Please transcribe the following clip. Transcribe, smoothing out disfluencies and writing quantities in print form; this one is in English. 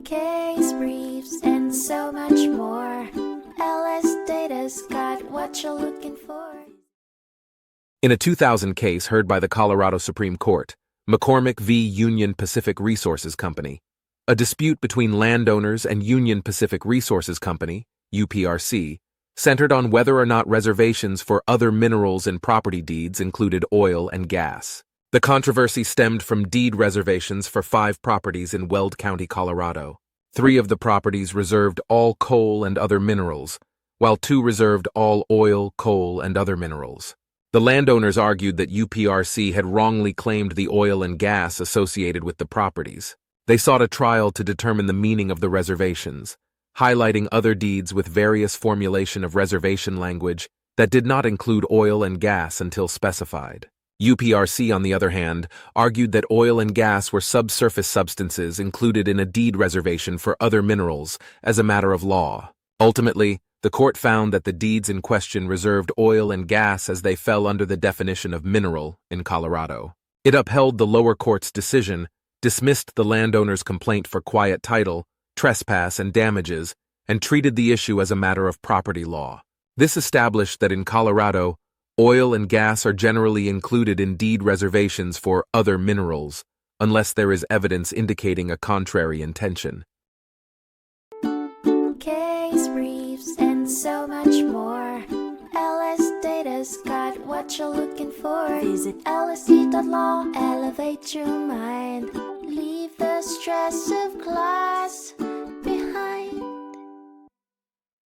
case briefs, and so much more. LSData's got what you're looking for. In a 2000 case heard by the Colorado Supreme Court, McCormick v. Union Pacific Resources Company, a dispute between landowners and Union Pacific Resources Company, UPRC, centered on whether or not reservations for other minerals in property deeds included oil and gas. The controversy stemmed from deed reservations for 5 properties in Weld County, Colorado. 3 of the properties reserved all coal and other minerals, while 2 reserved all oil, coal, and other minerals. The landowners argued that UPRC had wrongly claimed the oil and gas associated with the properties. They sought a trial to determine the meaning of the reservations, highlighting other deeds with various formulation of reservation language that did not include oil and gas until specified. UPRC, on the other hand, argued that oil and gas were subsurface substances included in a deed reservation for other minerals as a matter of law. Ultimately, the court found that the deeds in question reserved oil and gas as they fell under the definition of mineral in Colorado. It upheld the lower court's decision, dismissed the landowner's complaint for quiet title, trespass, and damages, and treated the issue as a matter of property law. This established that in Colorado, oil and gas are generally included in deed reservations for other minerals, unless there is evidence indicating a contrary intention. Case briefs, and so much more. LSData's got what you're looking for. Visit lsd.law, elevate your mind. Leave the stress of class.